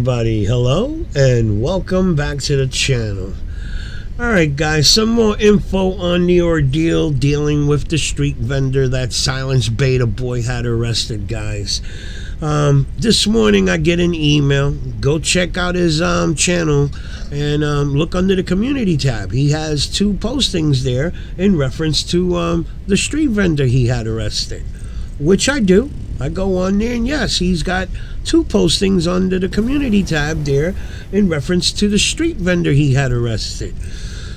everybody, hello and welcome back to the channel. Alright guys, some more info on the ordeal dealing with the street vendor that Silence Beta Boy had arrested, guys. This morning I get an email. Go check out his channel and look under the community tab. He has 2 postings there in reference to the street vendor he had arrested, which I do. I go on there and yes, he's got 2 postings under the community tab there in reference to the street vendor he had arrested.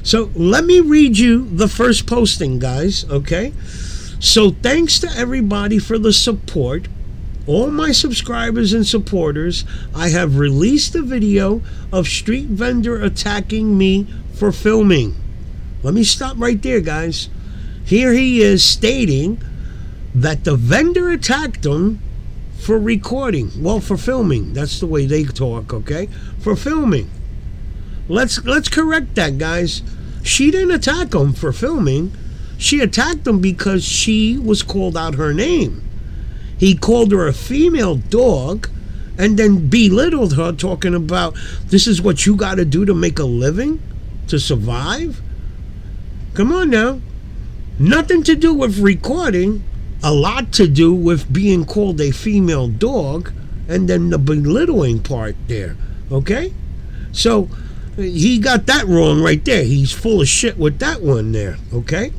So let me read you the first posting, guys, okay? So thanks to everybody for the support. All my subscribers and supporters, I have released a video of street vendor attacking me for filming. Let me stop right there, guys. Here he is stating that the vendor attacked him for recording. Well, for filming. That's the way they talk, okay? For filming. Let's correct that, guys. She didn't attack him for filming. She attacked him because she was called out her name. He called her a female dog and then belittled her, talking about this is what you got to do to make a living, to survive. Come on now. Nothing to do with recording. A lot to do with being called a female dog and then the belittling part there, okay? So he got that wrong right there. He's full of shit with that one there, okay?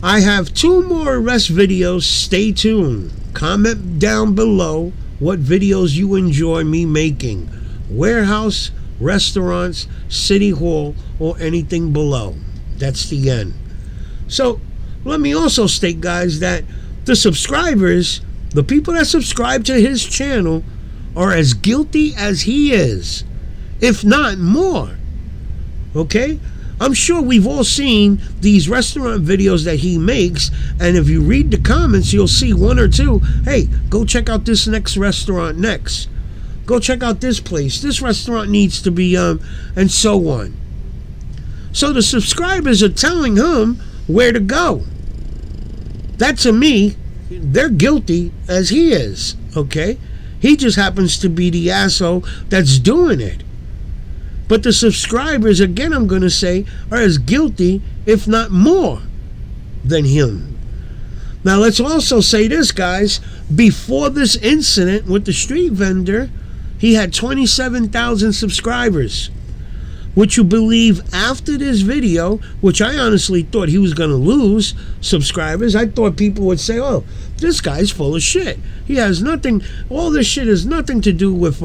I have 2 more arrest videos. Stay tuned. Comment down below what videos you enjoy me making. Warehouse, restaurants, city hall, or anything below. That's the end. So let me also state, guys, that the subscribers, the people that subscribe to his channel, are as guilty as he is, if not more. Okay? I'm sure we've all seen these restaurant videos that he makes, and if you read the comments, you'll see 1 or 2. Hey, go check out this next restaurant next. Go check out this place. This restaurant needs to be, and so on. So the subscribers are telling him where to go. That, to me, they're guilty as he is, okay? He just happens to be the asshole that's doing it. But the subscribers, again, I'm going to say, are as guilty, if not more, than him. Now, let's also say this, guys. Before this incident with the street vendor, he had 27,000 subscribers. Would you believe after this video, which I honestly thought he was going to lose subscribers, I thought people would say, oh, this guy's full of shit. He has nothing, all this shit has nothing to do with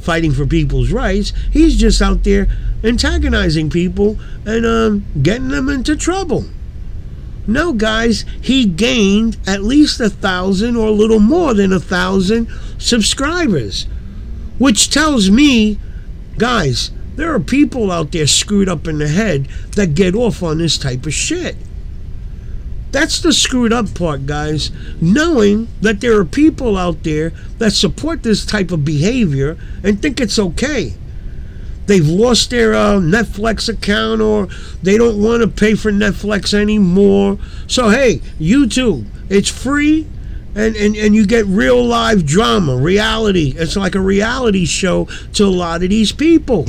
fighting for people's rights. He's just out there antagonizing people and getting them into trouble. No, guys, he gained at least 1,000 or a little more than 1,000 subscribers, which tells me, guys, there are people out there screwed up in the head that get off on this type of shit. That's the screwed up part, guys. Knowing that there are people out there that support this type of behavior and think it's okay. They've lost their Netflix account, or they don't want to pay for Netflix anymore. So, hey, YouTube, it's free. And you get real live drama, reality. It's like a reality show to a lot of these people.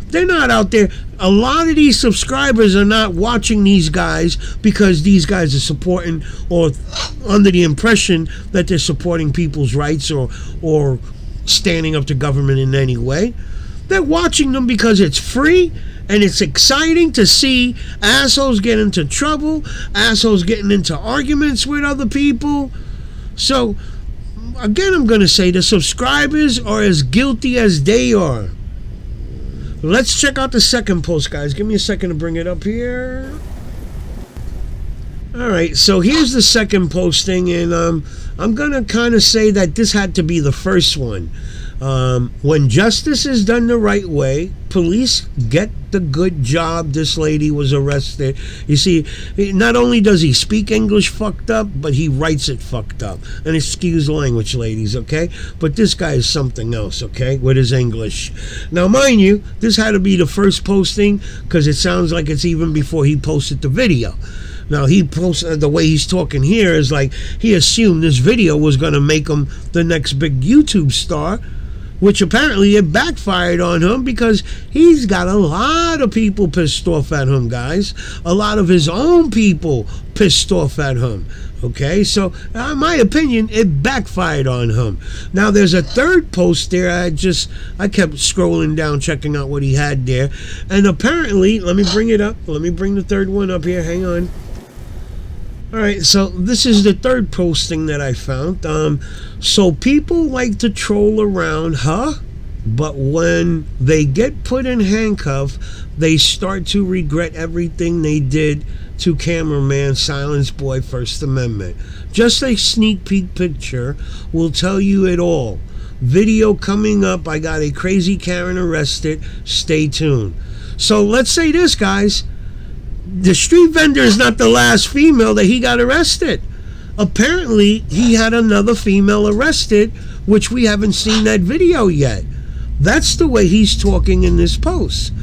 They're not out there. A lot of these subscribers are not watching these guys because these guys are supporting or under the impression that they're supporting people's rights or standing up to government in any way. They're watching them because it's free and it's exciting to see assholes get into trouble, assholes getting into arguments with other people. So, again, I'm going to say the subscribers are as guilty as they are. Let's check out the second post, guys. Give me a second to bring it up here. Alright, so here's the second posting, and I'm going to kind of say that this had to be the first one. When justice is done the right way, police get the good job. This lady was arrested. You see, not only does he speak English fucked up, but he writes it fucked up. And excuse the language, ladies, okay? But this guy is something else, okay, with his English. Now, mind you, this had to be the first posting because it sounds like it's even before he posted the video. Now, he posted, the way he's talking here is like he assumed this video was going to make him the next big YouTube star. which apparently it backfired on him because he's got a lot of people pissed off at him, guys. A lot of his own people pissed off at him. Okay, so in my opinion, it backfired on him. Now there's a third post there. I kept scrolling down, checking out what he had there, and apparently, let me bring it up. Let me bring the third one up here. Hang on. All right, so this is the third posting that I found. So people like to troll around, huh? But when they get put in handcuffs, they start to regret everything they did to cameraman Silence Boy First Amendment. Just a sneak peek picture will tell you it all. Video coming up. I got a crazy Karen arrested. Stay tuned. So let's say this, guys. The street vendor is not the last female that he got arrested. Apparently, he had another female arrested, which we haven't seen that video yet. That's the way he's talking in this post.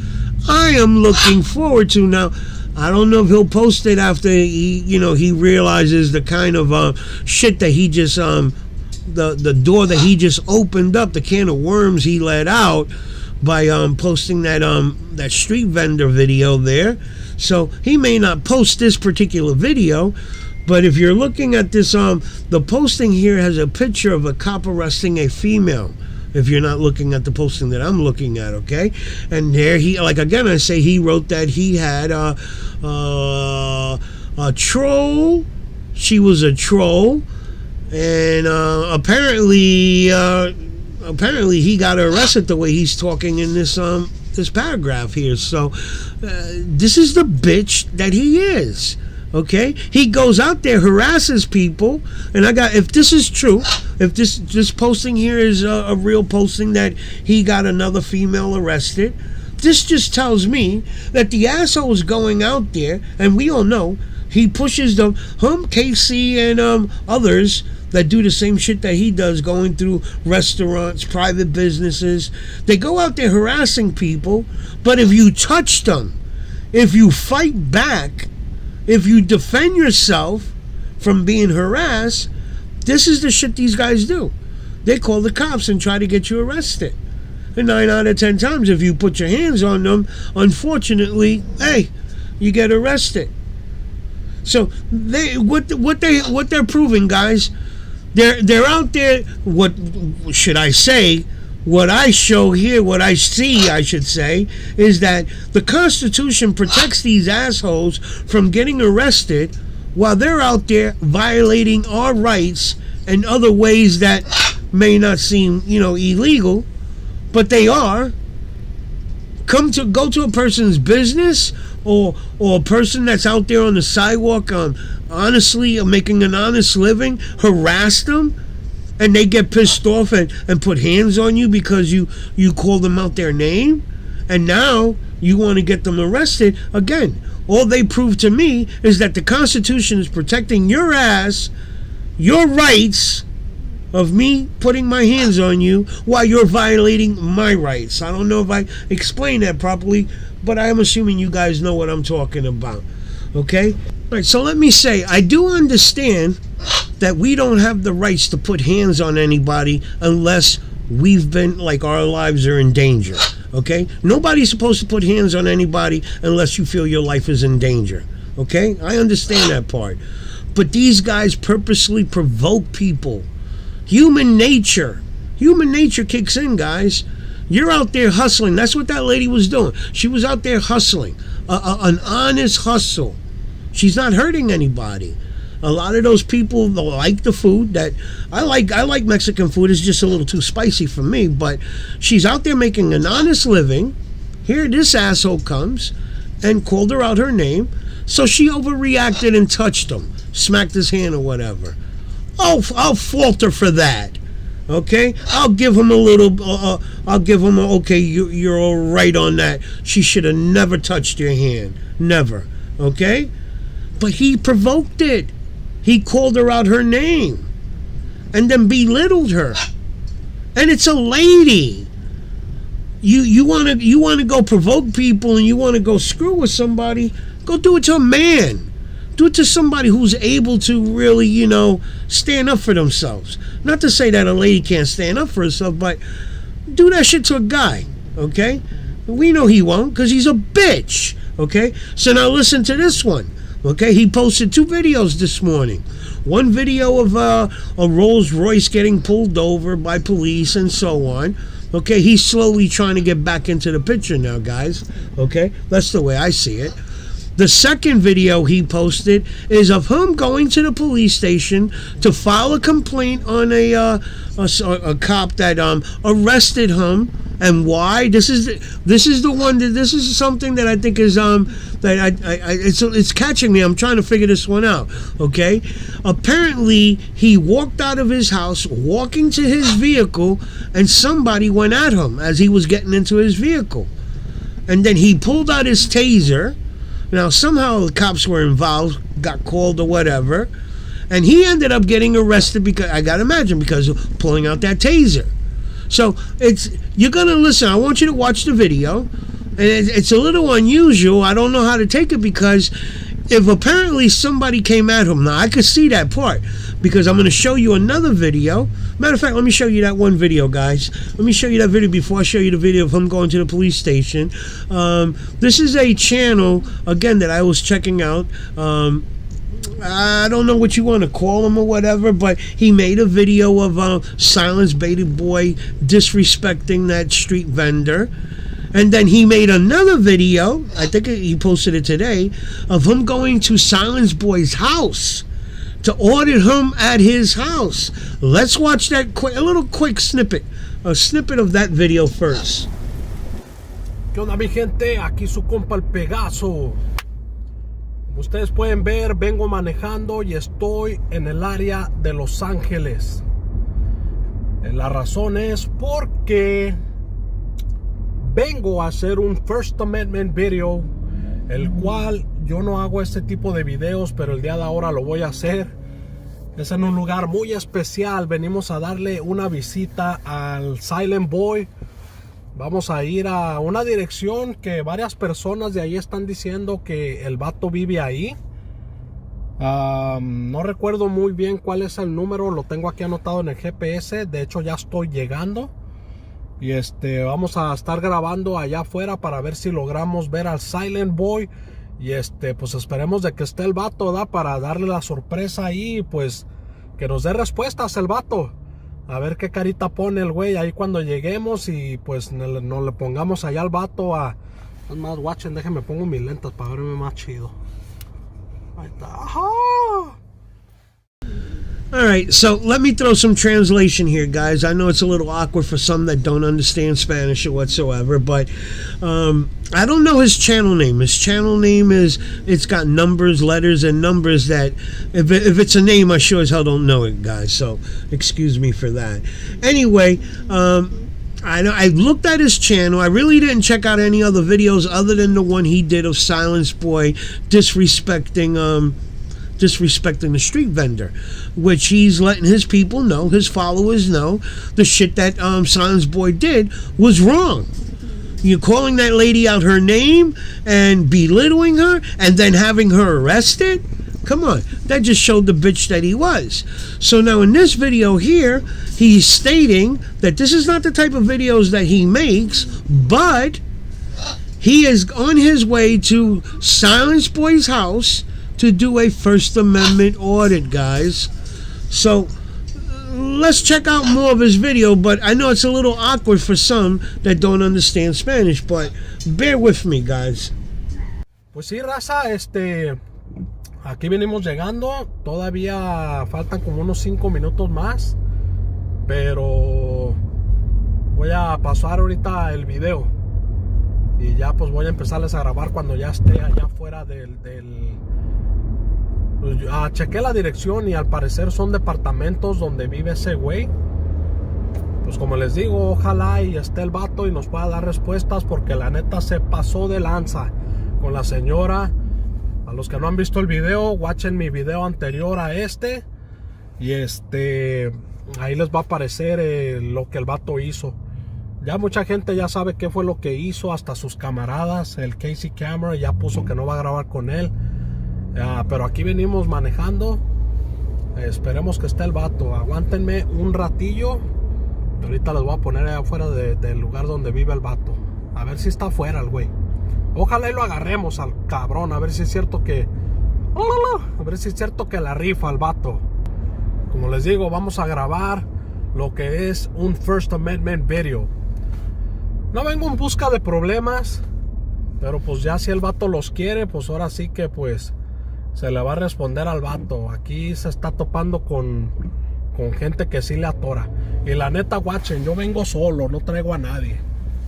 I am looking forward to now. I don't know if he'll post it after he realizes the kind of shit that he just the door that he just opened up, the can of worms he let out by posting that street vendor video there. So he may not post this particular video, but if you're looking at this, the posting here has a picture of a cop arresting a female. If you're not looking at the posting that I'm looking at, okay? And there he, like again, I say he wrote that he had a troll. She was a troll, and apparently he got arrested the way he's talking in this paragraph here. So this is the bitch that he is. Okay, he goes out there, harasses people, and if this is true, if this posting here is a real posting that he got another female arrested, this just tells me that the asshole is going out there, and we all know he pushes Casey and others that do the same shit that he does, going through restaurants, private businesses. They go out there harassing people, but if you touch them, if you fight back, if you defend yourself from being harassed, this is the shit these guys do. They call the cops and try to get you arrested. And 9 out of 10 times, if you put your hands on them, unfortunately, hey, you get arrested. So what they're proving, guys, they're out there. What should I say? What I show here, what I see, I should say, is that the Constitution protects these assholes from getting arrested while they're out there violating our rights in other ways that may not seem, illegal, but they are. Go to a person's business or a person that's out there on the sidewalk, honestly making an honest living, harass them. And they get pissed off and put hands on you because you call them out their name. And now you want to get them arrested. Again, all they prove to me is that the Constitution is protecting your ass, your rights of me putting my hands on you while you're violating my rights. I don't know if I explained that properly, but I am assuming you guys know what I'm talking about. Okay? All right, so let me say, I do understand that we don't have the rights to put hands on anybody unless we've been, like, our lives are in danger. Okay? Nobody's supposed to put hands on anybody unless you feel your life is in danger. Okay? I understand that part. But these guys purposely provoke people. Human nature kicks in, guys. You're out there hustling. That's what that lady was doing. She was out there hustling. An honest hustle. She's not hurting anybody. A lot of those people like the food that I like Mexican food. It's just a little too spicy for me, but she's out there making an honest living. Here this asshole comes and called her out her name, so she overreacted and touched him, smacked his hand or whatever. Oh, I'll fault her for that. Okay, I'll give him a little. I'll give him a okay. You're all right on that. She should have never touched your hand, never. Okay, but he provoked it. He called her out her name, and then belittled her. And it's a lady. You want to go provoke people, and you want to go screw with somebody. Go do it to a man. Do it to somebody who's able to really, stand up for themselves. Not to say that a lady can't stand up for herself, but do that shit to a guy, okay? We know he won't because he's a bitch, okay? So now listen to this one, okay? He posted 2 videos this morning. One video of a Rolls Royce getting pulled over by police and so on. Okay, he's slowly trying to get back into the picture now, guys. Okay, that's the way I see it. The second video he posted is of him going to the police station to file a complaint on a cop that arrested him. And why? This is the one that this is something that I think is that it's catching me. I'm trying to figure this one out. Okay, apparently he walked out of his house, walking to his vehicle, and somebody went at him as he was getting into his vehicle, and then he pulled out his taser. Now somehow the cops were involved, got called or whatever, and he ended up getting arrested because I gotta imagine because of pulling out that taser. So you're gonna listen. I want you to watch the video, and it's a little unusual. I don't know how to take it because if apparently somebody came at him, now I could see that part because I'm gonna show you another video. Matter of fact, let me show you that one video, guys. Let me show you that video before I show you the video of him going to the police station. This is a channel again that I was checking out. I don't know what you want to call him or whatever, but he made a video of Silence Baited Boy disrespecting that street vendor. And then he made another video, I think he posted it today, of him going to Silence Boy's house to audit him at his house. Let's watch that a little quick snippet, a snippet of that video first. ¿Qué onda, mi gente? Aquí su compa el Pegaso. Como ustedes pueden ver, vengo manejando y estoy en el área de Los Ángeles. La razón es porque vengo a hacer un First Amendment video, el cual yo no hago este tipo de videos, pero el día de ahora lo voy a hacer. Es en un lugar muy especial. Venimos a darle una visita al Silent Boy. Vamos a ir a una dirección que varias personas de ahí están diciendo que el vato vive ahí. No recuerdo muy bien cuál es el número. Lo tengo aquí anotado en el GPS. De hecho ya estoy llegando. Y vamos a estar grabando allá afuera para ver si logramos ver al Silent Boy. Y pues esperemos de que esté el vato, ¿da? Para darle la sorpresa ahí. Pues que nos dé respuestas el vato. A ver qué carita pone el güey ahí cuando lleguemos y pues no le pongamos allá al vato a... Es más, watchen, déjenme pongo mis lentes para verme más chido. Ahí está. ¡Ajá! Alright, so let me throw some translation here, guys. I know it's a little awkward for some that don't understand Spanish or whatsoever, but I don't know his channel name. His channel name it's got numbers, letters, and numbers that, if it's a name, I sure as hell don't know it, guys, so excuse me for that. Anyway, I looked at his channel. I really didn't check out any other videos other than the one he did of Silence Boy disrespecting the street vendor, which he's letting his people know, his followers know, the shit that Silence Boy did was wrong. You're calling that lady out her name and belittling her and then having her arrested? Come on, that just showed the bitch that he was. So now in this video here, he's stating that this is not the type of videos that he makes, but he is on his way to Silence Boy's house to do a First Amendment audit, guys. So let's check out more of his video, but I know it's a little awkward for some that don't understand Spanish, but bear with me, guys. Pues sí, raza, aquí venimos llegando. Todavía faltan como unos 5 minutos más, pero voy a pasar ahorita el video y ya pues voy a empezarles a grabar cuando ya esté allá fuera del chequé la dirección y al parecer son departamentos donde vive ese güey. Pues como les digo, ojalá y esté el vato y nos pueda dar respuestas, porque la neta se pasó de lanza con la señora. A los que no han visto el video, watchen mi video anterior a y ahí les va a aparecer lo que el vato hizo. Ya mucha gente ya sabe qué fue lo que hizo, hasta sus camaradas. El Casey Camera ya puso que no va a grabar con él. Pero aquí venimos manejando. Esperemos que esté el vato. Aguántenme un ratillo Ahorita les voy a poner allá afuera del lugar donde vive el vato. A ver si está afuera el güey. Ojalá y lo agarremos al cabrón. A ver si es cierto que... A ver si es cierto que la rifa al vato. Como les digo, vamos a grabar lo que es un First Amendment video. No vengo en busca de problemas, pero pues ya si el vato los quiere, pues ahora sí que pues se le va a responder al vato. Aquí se está topando con gente que sí le atora. Y la neta, guachen, yo vengo solo, no traigo a nadie.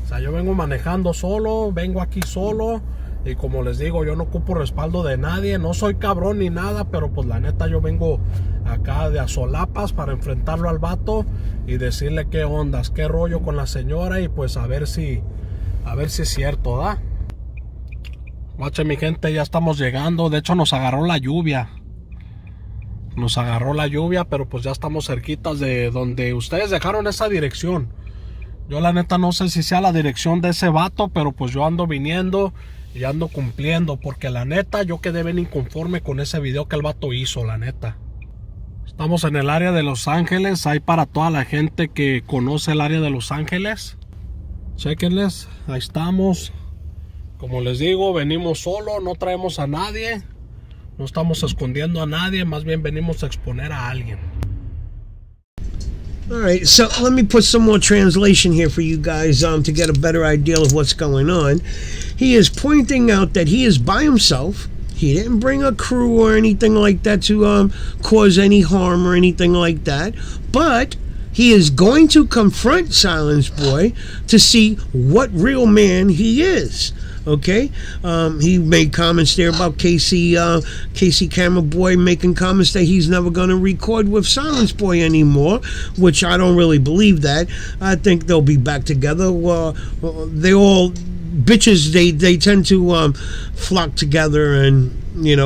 O sea, yo vengo manejando solo, vengo aquí solo. Y como les digo, yo no ocupo respaldo de nadie. No soy cabrón ni nada, pero pues la neta yo vengo acá de a solapas para enfrentarlo al vato y decirle qué ondas, qué rollo con la señora. Y pues a ver si es cierto, ¿da? Guachen, mi gente, ya estamos llegando. De hecho nos agarró la lluvia. Pero pues ya estamos cerquitas de donde ustedes dejaron esa dirección. Yo la neta no sé si sea la dirección de ese vato, pero pues yo ando viniendo y ando cumpliendo, porque la neta yo quedé bien inconforme con ese video que el vato hizo, la neta. Estamos en el área de Los Ángeles, hay para toda la gente que conoce el área de Los Ángeles. Chéquenles, ahí estamos. Como les digo, venimos solo, no traemos a nadie. No estamos escondiendo a nadie, más bien venimos a exponer a alguien. All right, so let me put some more translation here for you guys to get a better idea of what's going on. He is pointing out that he is by himself. He didn't bring a crew or anything like that to cause any harm or anything like that. But he is going to confront Silence Boy to see what real man he is. Okay, he made comments there about Casey Camera Boy making comments that he's never going to record with Silence Boy anymore, which I don't really believe that. I think they'll be back together. They all bitches. They tend to flock together and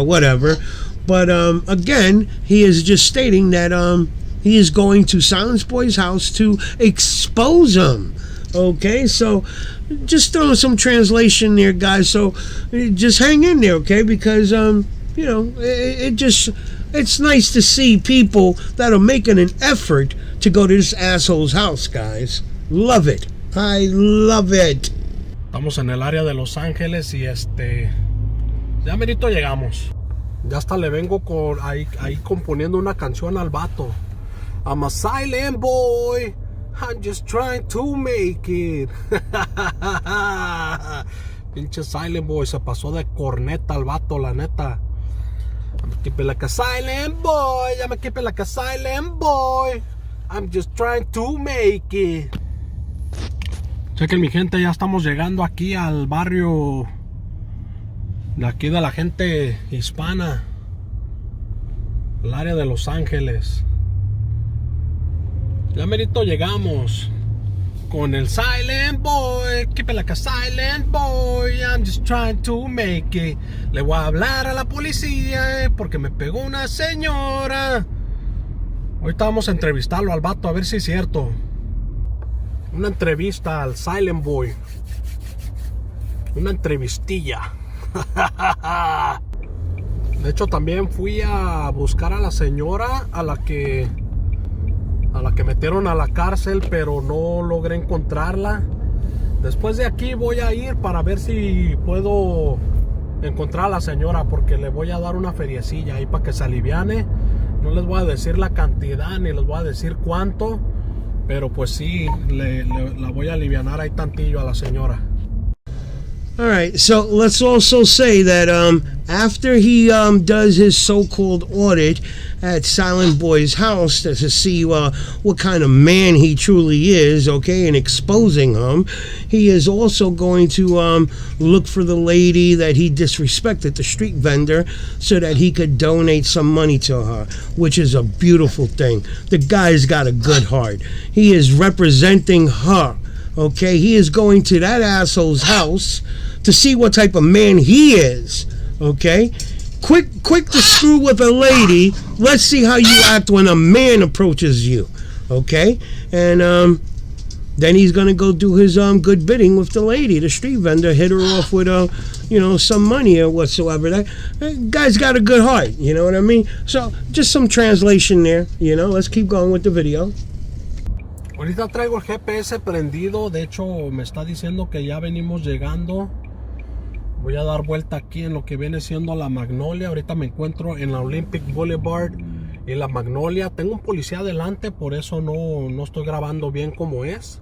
whatever. But again, he is just stating that he is going to Silence Boy's house to expose him. Okay, so just throwing some translation there, guys. So just hang in there, okay? Because it's nice to see people that are making an effort to go to this asshole's house, guys. Love it. I love it. Estamos en el área de Los Ángeles y ya merito llegamos. Ya hasta le vengo ahí componiendo una canción al vato. I'm a silent boy. I'm just trying to make it. Pinche Silent Boy, se pasó de corneta al vato, la neta. I'm keeping like a silent boy. I'm keeping like a silent boy. I'm just trying to make it. Chequen, mi gente, ya estamos llegando aquí al barrio de aquí de la gente hispana, el área de Los Ángeles. Ya merito llegamos con el Silent Boy. Keep it like a silent boy. I'm just trying to make it. Le voy a hablar a la policía porque me pegó una señora. Ahorita vamos a entrevistarlo al vato a ver si es cierto. Una entrevista al Silent Boy. Una entrevistilla. De hecho también fui a buscar a la señora a la que metieron a la cárcel, pero no logré encontrarla. Después de aquí voy a ir para ver si puedo encontrar a la señora, porque le voy a dar una feriecilla ahí para que se aliviane. No les voy a decir la cantidad ni les voy a decir cuánto, pero pues sí, la voy a alivianar ahí tantillo a la señora. All right, so let's also say that after he does his so-called audit at Silent Boy's house to see what kind of man he truly is, okay, and exposing him, he is also going to look for the lady that he disrespected, the street vendor, so that he could donate some money to her, which is a beautiful thing. The guy's got a good heart. He is representing her. Okay, he is going to that asshole's house to see what type of man he is. Okay, quick to screw with a lady. Let's see how you act when a man approaches you. Okay, and then he's gonna go do his good bidding with the lady, the street vendor, hit her off with some money or whatsoever. That guy's got a good heart. You know what I mean? So just some translation there. Let's keep going with the video. Ahorita traigo el GPS prendido. De hecho me está diciendo que ya venimos llegando. Voy a dar vuelta aquí en lo que viene siendo la Magnolia. Ahorita me encuentro en la Olympic Boulevard y la Magnolia. Tengo un policía adelante, por eso no estoy grabando bien como es.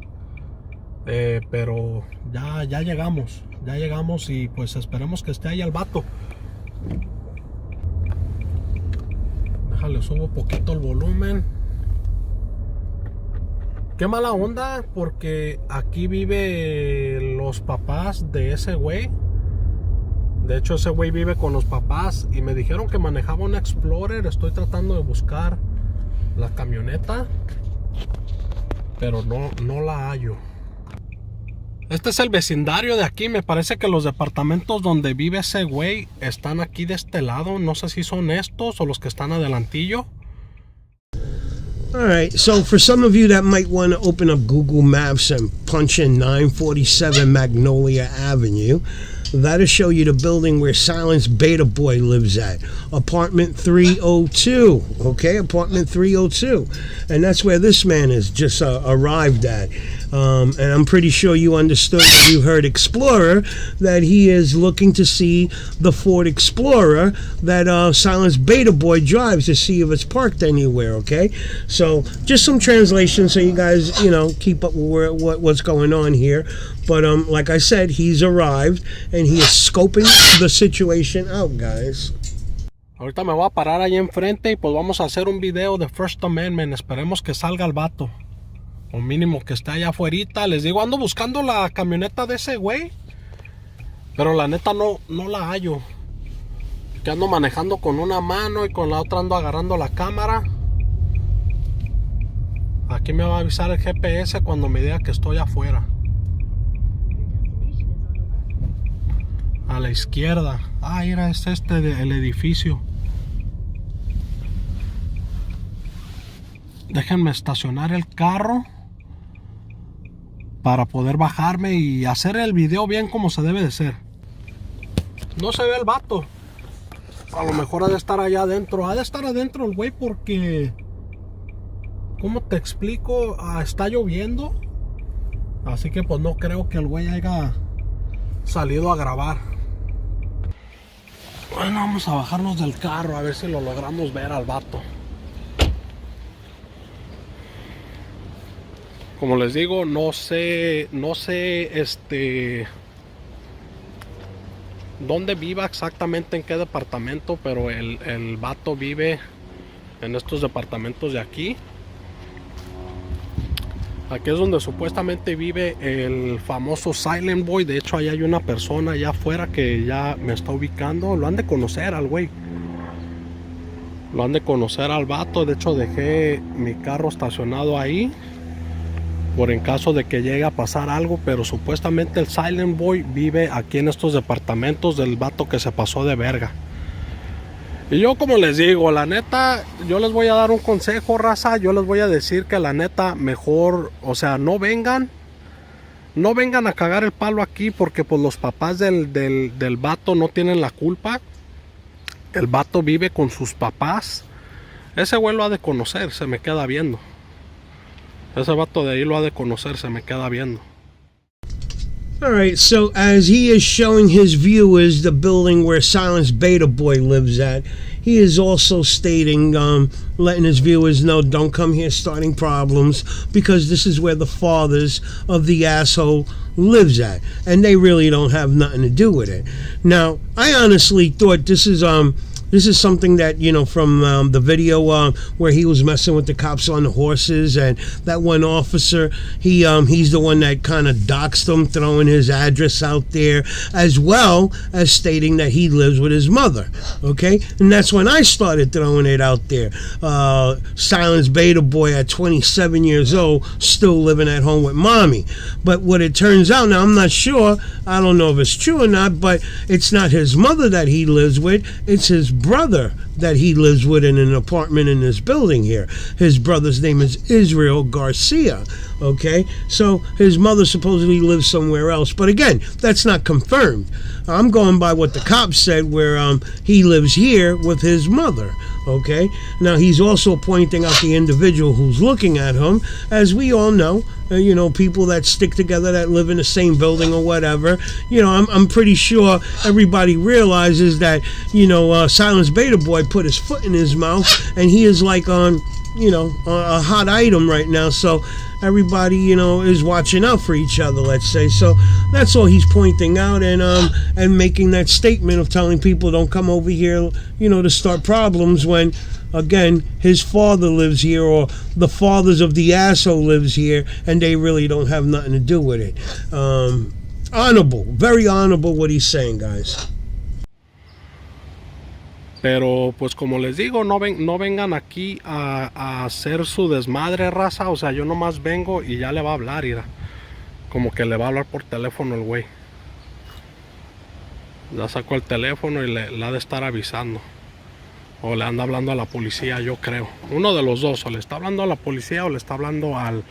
Pero ya llegamos. Ya llegamos y pues esperemos que esté ahí el vato. Déjale, subo poquito el volumen. Qué mala onda, porque aquí vive los papás de ese güey. De hecho, ese güey vive con los papás y me dijeron que manejaba un Explorer. Estoy tratando de buscar la camioneta, pero no la hallo. Este es el vecindario de aquí. Me parece que los departamentos donde vive ese güey están aquí de este lado. No sé si son estos o los que están adelantillo. All right, so for some of you that might want to open up Google Maps and punch in 947 Magnolia Avenue, that'll show you the building where Silence Beta Boy lives at. Apartment 302, okay? Apartment 302. And that's where this man is just arrived at. And I'm pretty sure you understood when you heard Explorer that he is looking to see the Ford Explorer that Silence Beta Boy drives to see if it's parked anywhere, okay? So just some translation so you guys, you know, keep up with what's going on here. But like I said, he's arrived and he is scoping the situation out, guys. Ahorita me voy a parar ahí enfrente y pues vamos a hacer un video de First Amendment. Esperemos que salga el vato. O mínimo que esté allá afuera. Les digo, ando buscando la camioneta de ese güey, pero la neta no la hallo. Que ando manejando con una mano y con la otra ando agarrando la cámara. Aquí me va a avisar el GPS cuando me diga que estoy afuera. A la izquierda. Ah, mira, es el edificio. Déjenme estacionar el carro para poder bajarme y hacer el video bien como se debe de ser. No se ve el vato. A lo mejor ha de estar allá adentro. Ha de estar adentro el güey porque... ¿Cómo te explico? Está lloviendo. Así que pues no creo que el güey haya salido a grabar. Bueno, vamos a bajarnos del carro a ver si lo logramos ver al vato. Como les digo, no sé dónde viva exactamente, en qué departamento, pero el vato vive en estos departamentos de aquí. Aquí es donde supuestamente vive el famoso Silent Boy. De hecho, ahí hay una persona allá afuera que ya me está ubicando. Lo han de conocer al güey. Lo han de conocer al vato. De hecho, dejé mi carro estacionado ahí por en caso de que llegue a pasar algo. Pero supuestamente el Silent Boy vive aquí en estos departamentos del vato que se pasó de verga. Y yo, como les digo, la neta, yo les voy a dar un consejo, raza. Yo les voy a decir que la neta, mejor, o sea, no vengan a cagar el palo aquí, porque pues los papás del vato no tienen la culpa. El vato vive con sus papás. Ese güey lo ha de conocer, se me queda viendo. Ese vato de ahí lo ha de conocer, se me queda viendo. All right, so as he is showing his viewers the building where Silence Beta Boy lives at, he is also stating, letting his viewers know, don't come here starting problems, because this is where the fathers of the asshole lives at, and they really don't have nothing to do with it. Now, I honestly thought this is something that, you know, from the video where he was messing with the cops on the horses, and that one officer, he's the one that kind of doxed him, throwing his address out there, as well as stating that he lives with his mother, okay? And that's when I started throwing it out there. Silence Beta Boy at 27 years old, still living at home with mommy. But what it turns out, now I'm not sure, I don't know if it's true or not, but it's not his mother that he lives with, it's his brother that he lives with in an apartment in this building here. His brother's name is Israel Garcia, okay? So his mother supposedly lives somewhere else, but again, that's not confirmed. I'm going by what the cops said, where he lives here with his mother, Okay, now he's also pointing out the individual who's looking at him. As we all know, people that stick together, that live in the same building or whatever, I'm pretty sure everybody realizes that, Silence Beta Boy put his foot in his mouth, and he is like on, a hot item right now. So everybody, is watching out for each other, let's say. So that's all he's pointing out, and making that statement of telling people don't come over here, to start problems when, again, his father lives here, or the fathers of the asshole lives here, and they really don't have nothing to do with it. Honorable, very honorable what he's saying, guys. Pero pues como les digo, no vengan aquí a hacer su desmadre, raza. O sea, yo nomás vengo y ya le va a hablar, mira. Como que le va a hablar por teléfono el güey. Ya sacó el teléfono y le ha de estar avisando. O le anda hablando a la policía, yo creo. Uno de los dos, o le está hablando a la policía o le está hablando al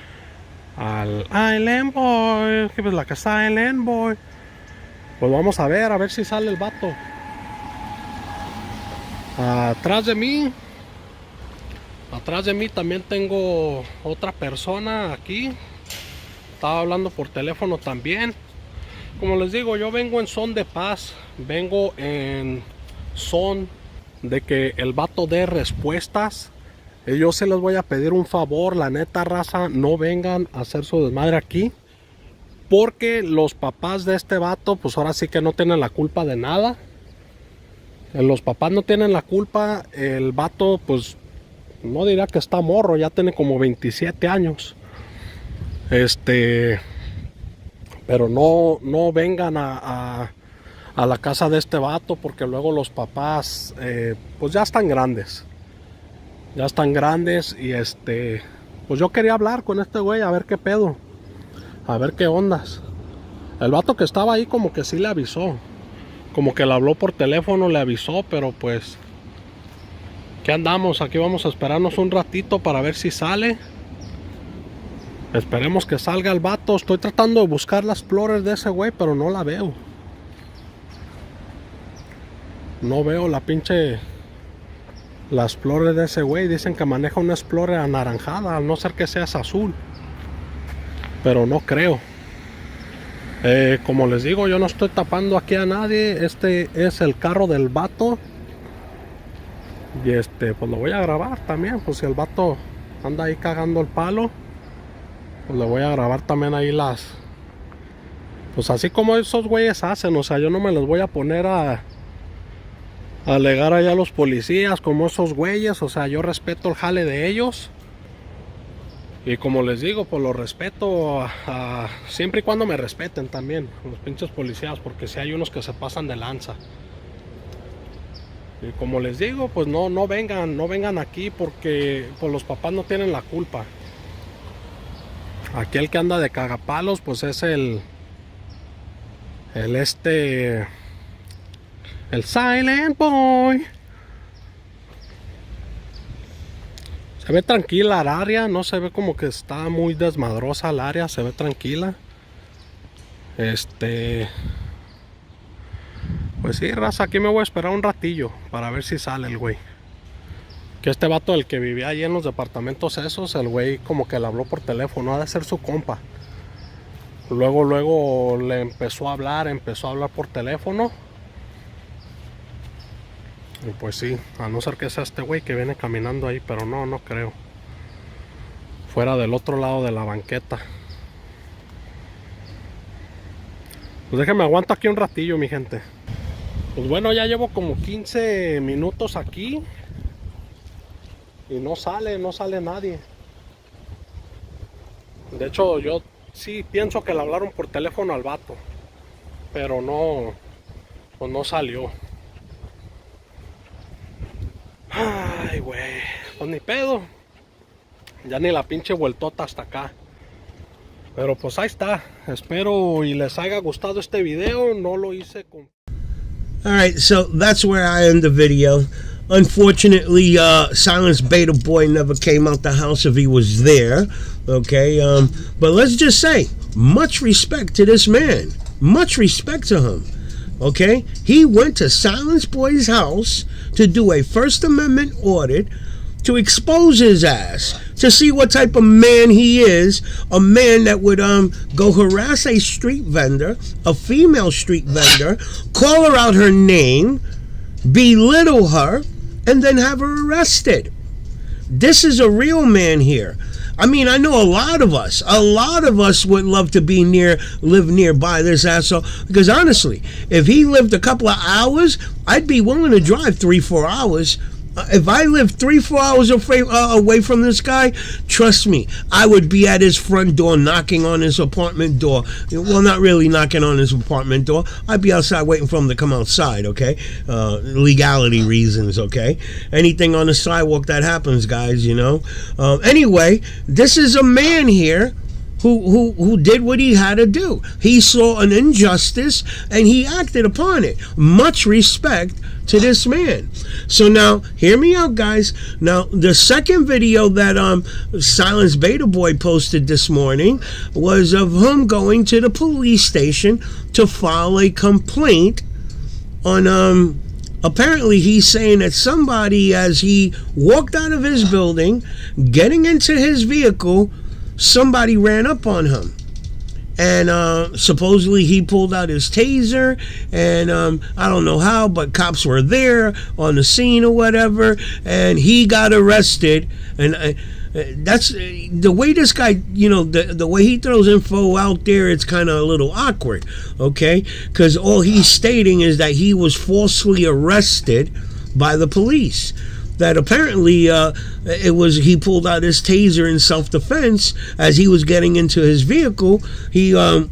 Envoy, que pues la que está el Envoy. Pues vamos a ver si sale el vato. Atrás de mí también tengo otra persona aquí. Estaba hablando por teléfono también. Como les digo, yo vengo en son de paz. Vengo en son de que el vato dé respuestas. Yo se les voy a pedir un favor, la neta, raza, no vengan a hacer su desmadre aquí, porque los papás de este vato, pues ahora sí que no tienen la culpa de nada. Los papás no tienen la culpa. El vato, pues no dirá que está morro, ya tiene como 27 años. Pero no vengan a la casa de este vato, porque luego los papás pues ya están grandes. Ya están grandes y pues yo quería hablar con este güey a ver qué pedo, a ver qué ondas. El vato que estaba ahí como que sí le avisó, como que le habló por teléfono, le avisó, pero pues ¿qué andamos? Aquí vamos a esperarnos un ratito para ver si sale. Esperemos que salga el vato. Estoy tratando de buscar la Explorer de ese güey, pero no la veo. No veo la Explorer de ese güey. Dicen que maneja una Explorer anaranjada, al no ser que seas azul, pero no creo. Como les digo, yo no estoy tapando aquí a nadie. Este es el carro del vato. Y pues lo voy a grabar también. Pues si el vato anda ahí cagando el palo, pues le voy a grabar también ahí pues así como esos güeyes hacen. O sea, yo no me los voy a poner a alegar allá a los policías como esos güeyes. O sea, yo respeto el jale de ellos. Y como les digo, pues lo respeto siempre y cuando me respeten también los pinches policías, porque si hay unos que se pasan de lanza. Y como les digo, pues no vengan aquí, porque pues los papás no tienen la culpa. Aquí el que anda de cagapalos pues es el Silent Boy. Se ve tranquila el área, no se ve como que está muy desmadrosa el área, se ve tranquila. Pues sí, raza, aquí me voy a esperar un ratillo para ver si sale el güey. Que este vato, el que vivía ahí en los departamentos esos, el güey como que le habló por teléfono, ha de ser su compa. Luego le empezó a hablar por teléfono. Y pues sí, a no ser que sea este güey que viene caminando ahí, pero no creo. Fuera del otro lado de la banqueta. Pues déjenme aguanto aquí un ratillo, mi gente. Pues bueno, ya llevo como 15 minutos aquí y no sale nadie. De hecho, yo sí pienso que le hablaron por teléfono al vato, pero pues no salió. Ay, güey, pues ni pedo. Ya ni la pinche vueltota hasta acá. Pero pues ahí está. Espero y les haya gustado este video. No lo hice con... Alright, so that's where I end the video. Unfortunately, Silence Beta Boy never came out the house if he was there. Okay, but let's just say, much respect to this man. Much respect to him. Okay? He went to Silence Boy's house to do a First Amendment audit to expose his ass, to see what type of man he is, a man that would go harass a street vendor, a female street vendor, call her out her name, belittle her, and then have her arrested. This is a real man here. I mean, I know a lot of us would love to live nearby this asshole. Because honestly, if he lived a couple of hours, I'd be willing to drive 3-4 hours. If I lived 3-4 hours away from this guy, trust me, I would be at his front door knocking on his apartment door. Well, not really knocking on his apartment door. I'd be outside waiting for him to come outside, okay? Legality reasons, okay? Anything on the sidewalk that happens, guys, you know? Anyway, this is a man here who did what he had to do. He saw an injustice and he acted upon it. Much respect to this man. So now, hear me out, guys. Now, the second video that Silence Beta Boy posted this morning was of him going to the police station to file a complaint on apparently he's saying that somebody, as he walked out of his building, getting into his vehicle, somebody ran up on him. And supposedly he pulled out his taser, and I don't know how, but cops were there on the scene or whatever, and he got arrested. And that's the way this guy, you know, the way he throws info out there, it's kind of a little awkward, okay? Because all he's stating is that he was falsely arrested by the police. That apparently he pulled out his taser in self-defense as he was getting into his vehicle. A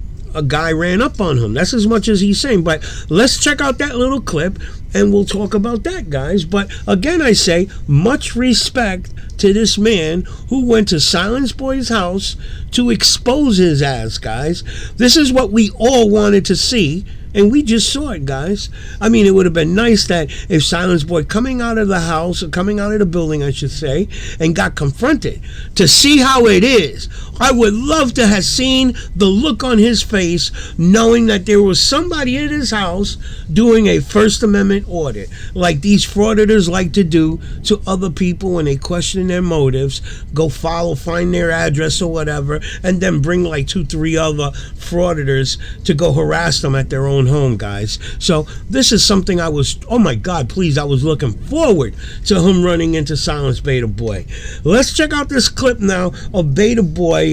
guy ran up on him. That's as much as he's saying. But let's check out that little clip and we'll talk about that, guys. But again, I say much respect to this man who went to Silence Boy's house to expose his ass, guys. This is what we all wanted to see. And we just saw it, guys. I mean, it would have been nice that if Silence Boy coming out of the house, or coming out of the building, I should say, and got confronted to see how it is. I would love to have seen the look on his face knowing that there was somebody in his house doing a First Amendment audit, like these frauditors like to do to other people when they question their motives, go find their address or whatever, and then bring like 2-3 other frauditors to go harass them at their own home, guys. So this is something I was looking forward to him running into Silence Beta Boy. Let's check out this clip now of Beta Boy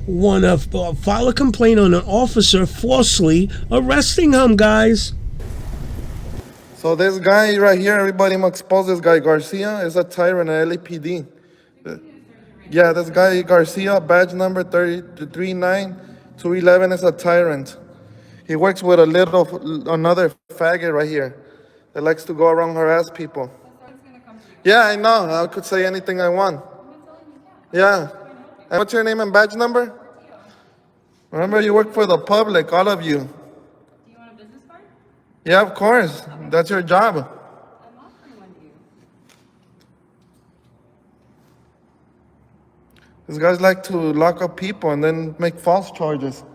want to file a complaint on an officer falsely arresting him, guys. So this guy right here, everybody must expose this guy. Garcia is a tyrant at LAPD. Yeah, this guy Garcia, badge number 339-211, is a tyrant. He works with another faggot right here that likes to go around harass people. Yeah, I know. I could say anything I want. Yeah. And what's your name and badge number? Remember, you work for the public, all of you. Do you want a business card? Yeah, of course. That's your job. I'm offering one to you. These guys like to lock up people and then make false charges.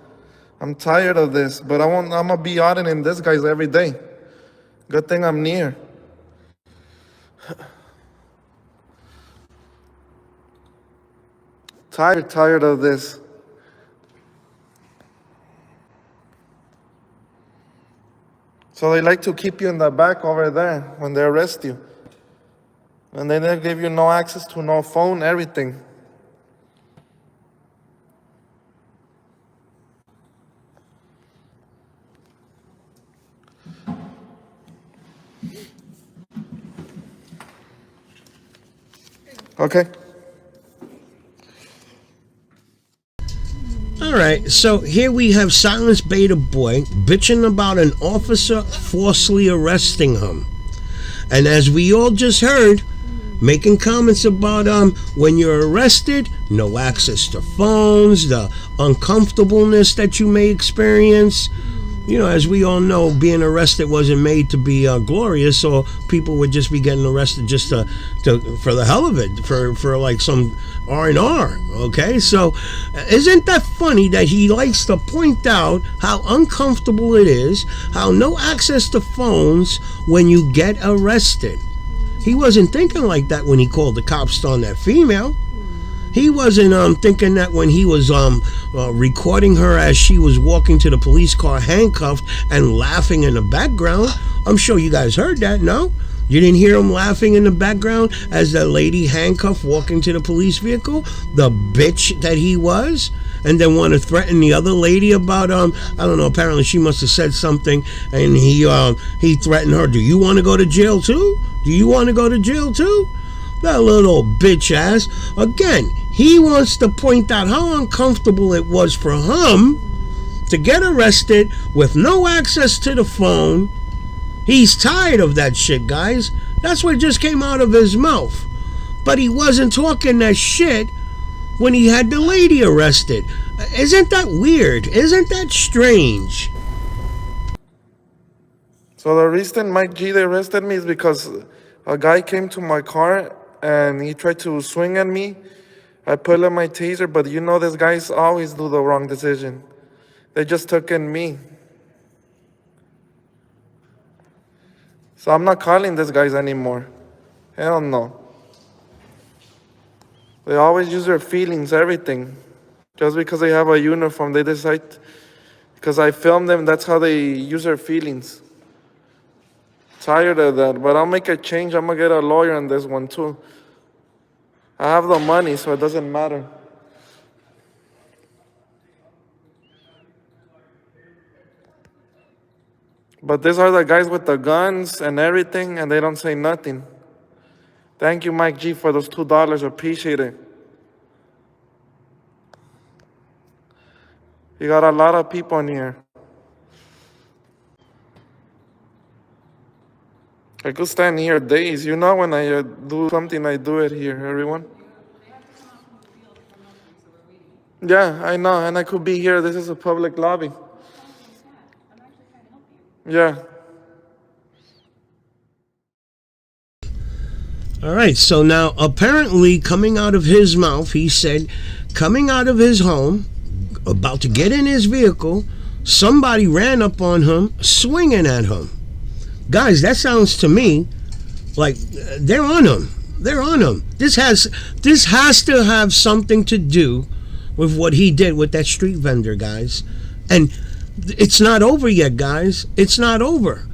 I'm tired of this, but I'm gonna be auditing this guys every day. Good thing I'm near. Tired of this. So they like to keep you in the back over there when they arrest you. And then they give you no access to no phone, everything. Okay. Alright, so here we have Silence Beta Boy bitching about an officer falsely arresting him. And as we all just heard, making comments about when you're arrested, no access to phones, the uncomfortableness that you may experience. you know, as we all know, being arrested wasn't made to be glorious, so people would just be getting arrested just to for the hell of it, for like some R&R. Okay, so isn't that funny that he likes to point out how uncomfortable it is, how no access to phones when you get arrested? He wasn't thinking like that when he called the cops on that female. He wasn't thinking that when he was recording her as she was walking to the police car handcuffed and laughing in the background. I'm sure you guys heard that, no? You didn't hear him laughing in the background as that lady handcuffed walking to the police vehicle? The bitch that he was? And then want to threaten the other lady about I don't know, apparently she must have said something, and he threatened her. Do you want to go to jail too? Do you want to go to jail too? That little bitch ass. Again, he wants to point out how uncomfortable it was for him to get arrested with no access to the phone. He's tired of that shit, guys. That's what just came out of his mouth. But he wasn't talking that shit when he had the lady arrested. Isn't that weird? Isn't that strange? So the reason Mike G, they arrested me is because a guy came to my car and he tried to swing at me. I put in my taser, but you know these guys always do the wrong decision. They just took in me. So I'm not calling these guys anymore. Hell no. They always use their feelings, everything. Just because they have a uniform, they decide, because I filmed them, that's how they use their feelings. Tired of that, but I'll make a change. I'm gonna get a lawyer on this one too. I have the money, so it doesn't matter. But these are the guys with the guns and everything, and they don't say nothing. Thank you, Mike G, for those $2. Appreciate it. You got a lot of people in here. I could stand here days. You know when I do something, I do it here, everyone. Yeah, I know, and I could be here. This is a public lobby. Yeah. All right, so now apparently coming out of his mouth, he said, coming out of his home, about to get in his vehicle, somebody ran up on him, swinging at him. Guys, that sounds to me like they're on him. They're on him. This has to have something to do with what he did with that street vendor, guys. And it's not over yet, guys. It's not over.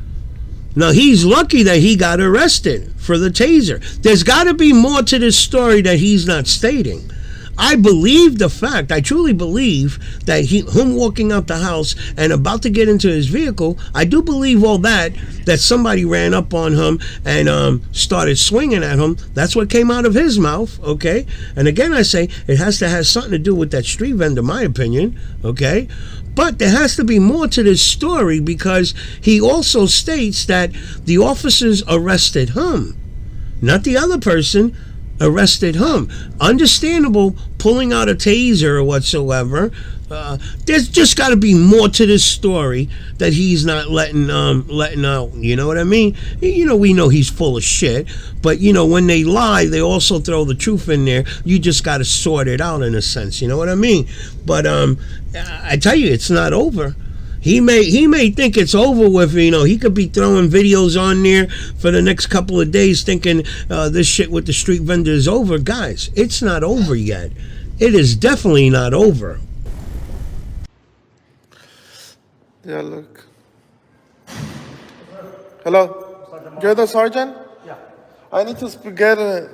Now, he's lucky that he got arrested for the taser. There's got to be more to this story that he's not stating. I believe the fact, I truly believe that him walking out the house and about to get into his vehicle, I do believe all that somebody ran up on him and started swinging at him. That's what came out of his mouth, okay? And again, I say, it has to have something to do with that street vendor, my opinion, okay? But there has to be more to this story because he also states that the officers arrested him, not the other person. Arrested him. Understandable, pulling out a taser or whatsoever. There's just got to be more to this story that he's not letting out. You know what I mean? You know, we know he's full of shit, but you know, when they lie, they also throw the truth in there. You just got to sort it out in a sense. You know what I mean? But I tell you, it's not over. He may think it's over with. You know, he could be throwing videos on there for the next couple of days thinking this shit with the street vendor is over. Guys, it's not over yet. It is definitely not over. Yeah, look. Hello? You're the sergeant? Yeah. I need to get an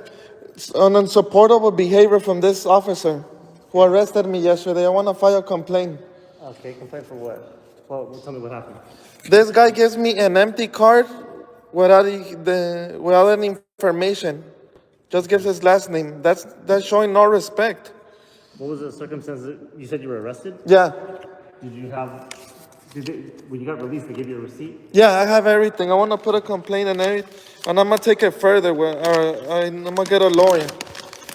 unsupportable behavior from this officer who arrested me yesterday. I want to file a complaint. Okay, complaint for what? Well, tell me what happened. This guy gives me an empty card without any information. Just gives his last name. That's showing no respect. What was the circumstance? You said you were arrested? Yeah. Did you have, when you got released, they give you a receipt? Yeah, I have everything. I want to put a complaint and everything. And I'm going to take it further. I'm going to get a lawyer.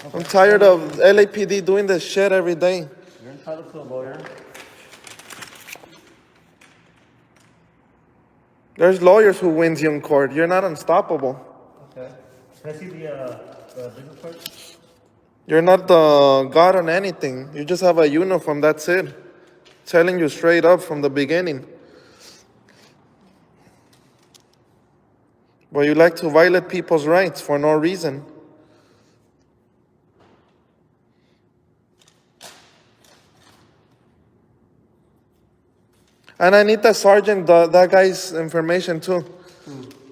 Okay. I'm tired of LAPD doing this shit every day. You're entitled to a lawyer. There's lawyers who wins you in court. You're not unstoppable. Okay. Can I see the business card? You're not the god on anything. You just have a uniform, that's it. Telling you straight up from the beginning. But you like to violate people's rights for no reason. And I need that sergeant, that guy's information too.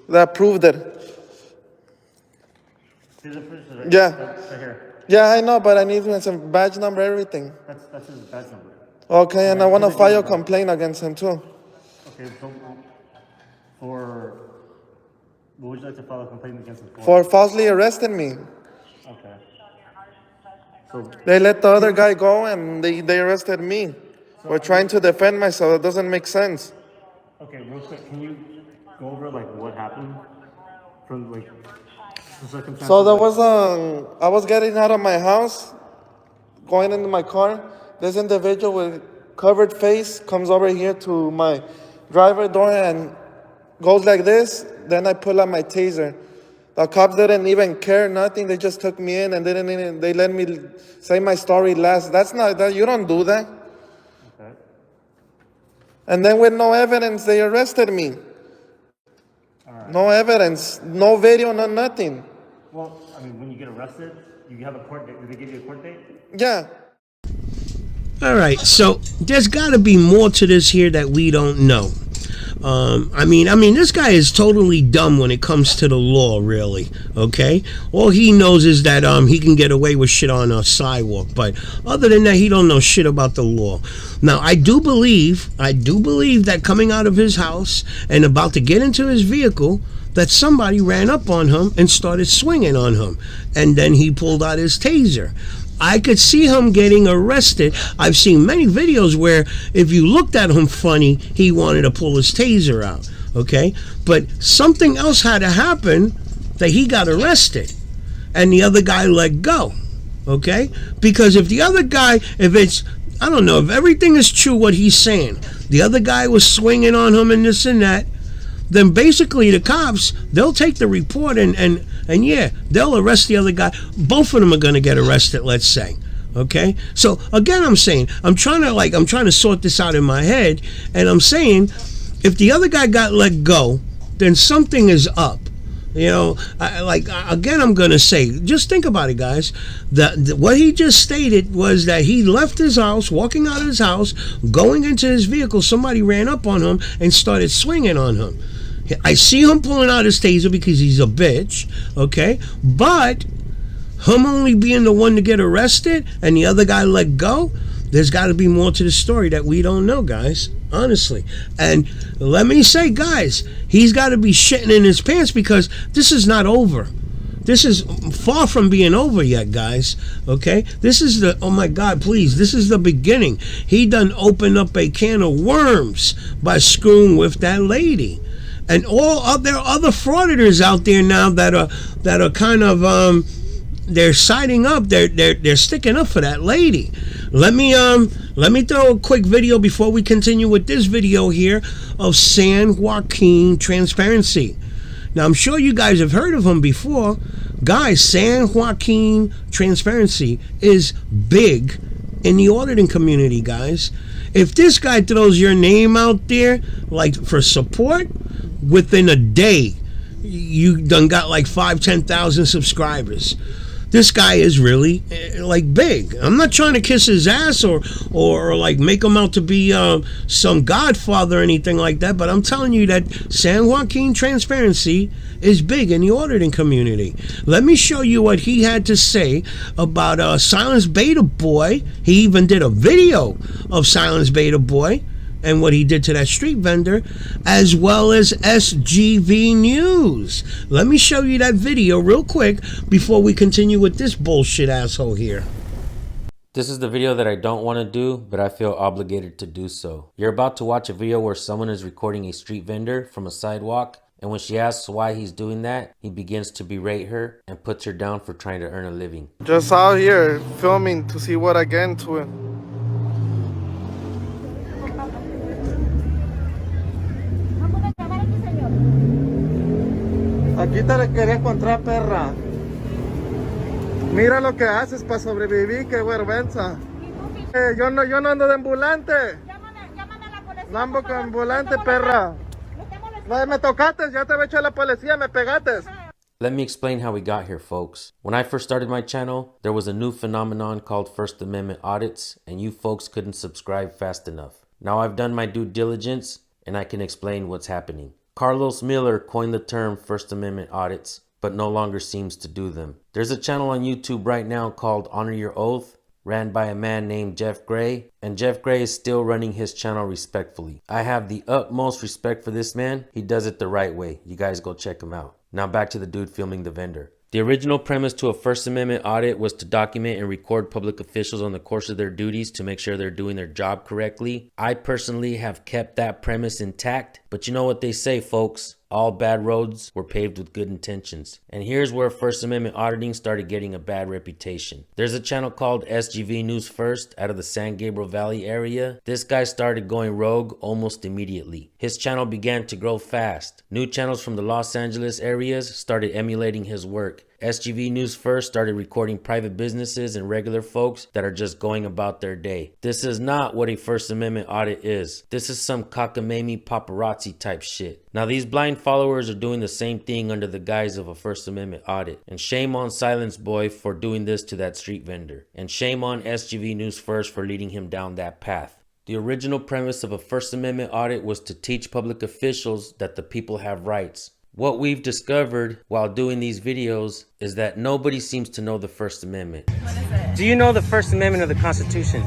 That proved it. Here's the first, right? Yeah. That's right here. Yeah, I know, but I need his badge number, everything. That's his badge number. Okay, and I want to file a complaint against him too. Okay, so for what would you like to file a complaint against him for? For falsely arresting me. Okay. So They let the other guy go and they arrested me. We're trying to defend myself. It doesn't make sense. okay, real quick, can you go over like what happened from like the circumstances? So there was I was getting out of my house, going into my car. This individual with covered face comes over here to my driver door and goes like this. Then I pull out my taser. The cops didn't even care, nothing. They just took me in and they let me say my story last. That's not that. You don't do that. Okay. And then with no evidence, they arrested me. No evidence, no video, no nothing. Well, I mean, when you get arrested, you have a court date. Did they give you a court date? Yeah. All right, so there's got to be more to this here that we don't know. I mean, this guy is totally dumb when it comes to the law, really. Okay, all he knows is that he can get away with shit on a sidewalk, but other than that, he don't know shit about the law. Now, I do believe that coming out of his house and about to get into his vehicle, that somebody ran up on him and started swinging on him, and then he pulled out his taser. I could see him getting arrested. I've seen many videos where if you looked at him funny, he wanted to pull his taser out, okay? But something else had to happen that he got arrested and the other guy let go, okay? Because if the other guy, I don't know, if everything is true what he's saying, the other guy was swinging on him and this and that, then basically the cops, they'll take the report and yeah, they'll arrest the other guy. Both of them are going to get arrested, let's say. Okay? So again, I'm trying to sort this out in my head, and I'm saying if the other guy got let go, then something is up. You know, again, I'm going to say, just think about it, guys. What he just stated was that he left his house, walking out of his house, going into his vehicle, somebody ran up on him and started swinging on him. I see him pulling out his taser because he's a bitch, okay? But him only being the one to get arrested and the other guy let go, there's got to be more to the story that we don't know, guys, honestly. And let me say, guys, he's got to be shitting in his pants because this is not over. This is far from being over yet, guys, okay? This is oh my God, please, this is the beginning. He done opened up a can of worms by screwing with that lady. And there are other frauditors out there now that are kind of they're siding up. They're sticking up for that lady. Let me throw a quick video before we continue with this video here of San Joaquin Transparency. Now I'm sure you guys have heard of him before, guys. San Joaquin Transparency is big in the auditing community, guys. If this guy throws your name out there like for support, within a day, you done got like 10,000 subscribers. This guy is really like big. I'm not trying to kiss his ass or like make him out to be some godfather or anything like that, but I'm telling you that San Joaquin Transparency is big in the auditing community. Let me show you what he had to say about Silence Beta Boy. He even did a video of Silence Beta Boy and what he did to that street vendor, as well as SGV News. Let me show you that video real quick before we continue with this bullshit asshole here. This is the video that I don't want to do, but I feel obligated to do so. You're about to watch a video where someone is recording a street vendor from a sidewalk, and when she asks why he's doing that, he begins to berate her and puts her down for trying to earn a living. Just out here filming to see what I get into it. Aquí te quería encontrar, perra. Mira lo que haces para sobrevivir, qué vergüenza. Yo no ando de ambulante. Llámame a la policía. No ando con ambulante, perra. No, me tocaste, ya te había hecho a la policía, me pegaste. Let me explain how we got here, folks. When I first started my channel, there was a new phenomenon called First Amendment audits, and you folks couldn't subscribe fast enough. Now I've done my due diligence, and I can explain what's happening. Carlos Miller coined the term First Amendment audits, but no longer seems to do them. There's a channel on YouTube right now called Honor Your Oath, ran by a man named Jeff Gray, and Jeff Gray is still running his channel respectfully. I have the utmost respect for this man. He does it the right way. You guys go check him out. Now back to the dude filming the vendor. The original premise to a First Amendment audit was to document and record public officials on the course of their duties to make sure they're doing their job correctly. I personally have kept that premise intact, but you know what they say, folks. All bad roads were paved with good intentions. And here's where First Amendment auditing started getting a bad reputation. There's a channel called SGV News First out of the San Gabriel Valley area. This guy started going rogue almost immediately. His channel began to grow fast. New channels from the Los Angeles areas started emulating his work. SGV News First started recording private businesses and regular folks that are just going about their day. This is not what a First Amendment audit is. This is some cockamamie paparazzi type shit. Now these blind followers are doing the same thing under the guise of a First Amendment audit. And shame on Silence Boy for doing this to that street vendor. And shame on SGV News First for leading him down that path. The original premise of a First Amendment audit was to teach public officials that the people have rights. What we've discovered while doing these videos is that nobody seems to know the First Amendment. What is it? Do you know the First Amendment of the Constitution?